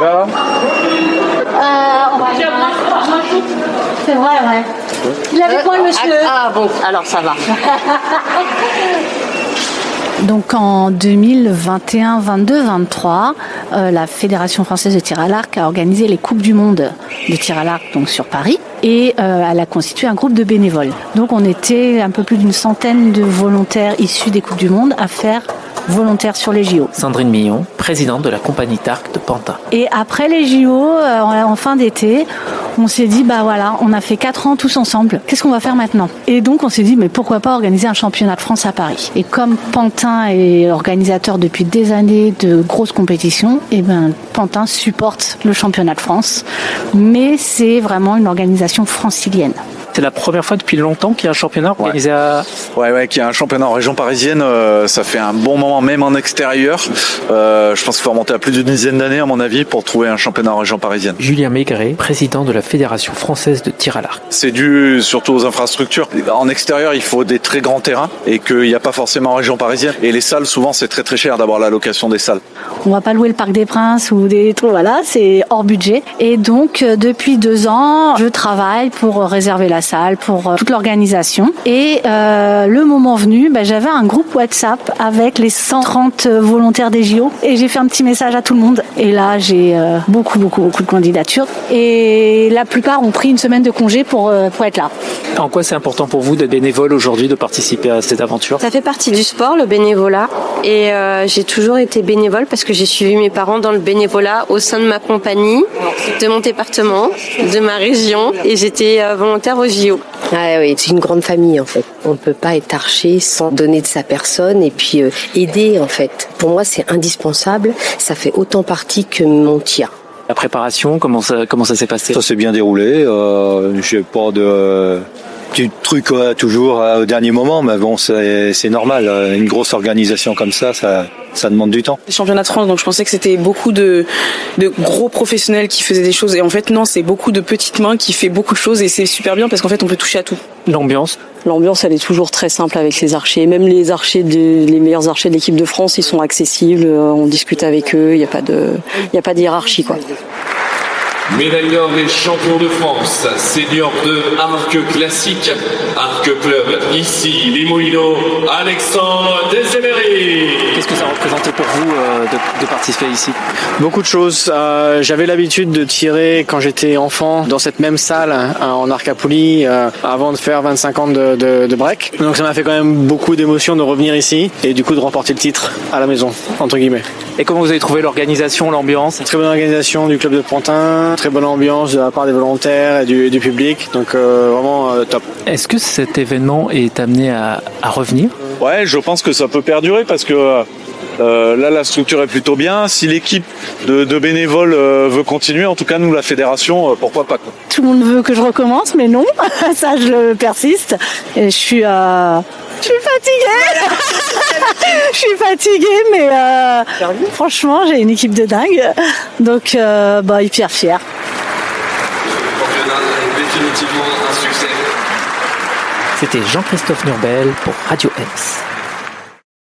va? On va aller voir. C'est vrai, ouais. Il est avec moi, le monsieur. Ah bon, alors ça va. Donc en 2021, 22, 23, la Fédération française de tir à l'arc a organisé les Coupes du Monde de tir à l'arc donc sur Paris et elle a constitué un groupe de bénévoles. Donc on était un peu plus d'une centaine de volontaires issus des Coupes du Monde à faire volontaire sur les JO. Sandrine Millon, présidente de la compagnie d'arc de Pantin. Et après les JO, en fin d'été, on s'est dit, bah voilà, on a fait 4 ans tous ensemble. Qu'est-ce qu'on va faire maintenant? Et donc on s'est dit, mais pourquoi pas organiser un championnat de France à Paris? Et comme Pantin est organisateur depuis des années de grosses compétitions, et ben Pantin supporte le championnat de France. Mais c'est vraiment une organisation francilienne. C'est la première fois depuis longtemps qu'il y a un championnat organisé à... Ouais, qu'il y a un championnat en région parisienne. Ça fait un bon moment, même en extérieur. Je pense qu'il faut remonter à plus d'une dizaine d'années, à mon avis, pour trouver un championnat en région parisienne. Julien Maigret, président de la Fédération française de tir à l'arc. C'est dû surtout aux infrastructures. En extérieur, il faut des très grands terrains et qu'il n'y a pas forcément en région parisienne. Et les salles, souvent, c'est très très cher d'avoir la location des salles. On va pas louer le Parc des Princes ou des trucs, voilà, c'est hors budget. Et donc, depuis 2 ans, je travaille pour réserver la salle, pour toute l'organisation. Et le moment venu, j'avais un groupe WhatsApp avec les 130 volontaires des JO et j'ai fait un petit message à tout le monde. Et là, j'ai beaucoup de candidatures et la plupart ont pris une semaine de congé pour être là. En quoi c'est important pour vous d'être bénévole aujourd'hui, de participer à cette aventure? Ça fait partie du sport, le bénévolat. Et j'ai toujours été bénévole parce que j'ai suivi mes parents dans le bénévolat au sein de ma compagnie, de mon département, de ma région. Et j'étais volontaire au JO. Ah oui, c'est une grande famille en fait. On ne peut pas être archer sans donner de sa personne et puis aider en fait. Pour moi, c'est indispensable. Ça fait autant partie que mon tir. La préparation, comment ça s'est passé? Ça s'est bien déroulé. J'ai pas de petit truc toujours au dernier moment, mais bon, c'est normal. Une grosse organisation comme ça demande du temps. Les championnats de France, donc je pensais que c'était beaucoup de gros professionnels qui faisaient des choses. Et en fait, non, c'est beaucoup de petites mains qui fait beaucoup de choses et c'est super bien parce qu'en fait, on peut toucher à tout. L'ambiance, elle est toujours très simple avec les archers. Même les meilleurs archers de l'équipe de France, ils sont accessibles. On discute avec eux. Il n'y a pas de hiérarchie, quoi. Médaille d'or et champion de France, senior de arc classique, arc club, ici, Limoilou, Alexandre Desemery. qu'est-ce que ça représentait pour vous de participer ici? Beaucoup de choses. J'avais l'habitude de tirer quand j'étais enfant dans cette même salle en arc à poulie avant de faire 25 ans de break. Donc ça m'a fait quand même beaucoup d'émotions de revenir ici et du coup de remporter le titre à la maison, entre guillemets. Et comment vous avez trouvé l'organisation, l'ambiance? Très bonne organisation du club de Pantin, très bonne ambiance de la part des volontaires et du public, donc vraiment top. Est-ce que cet événement est amené à revenir? Ouais, je pense que ça peut perdurer parce que là la structure est plutôt bien. Si l'équipe de bénévoles veut continuer, en tout cas nous la fédération, pourquoi pas quoi. Tout le monde veut que je recommence, mais non, ça je persiste. Et je suis fatiguée. Je suis fatiguée, mais franchement, j'ai une équipe de dingue. Donc, hyper fière. Le championnat est définitivement un succès. C'était Jean-Christophe Nurbel pour Radio X.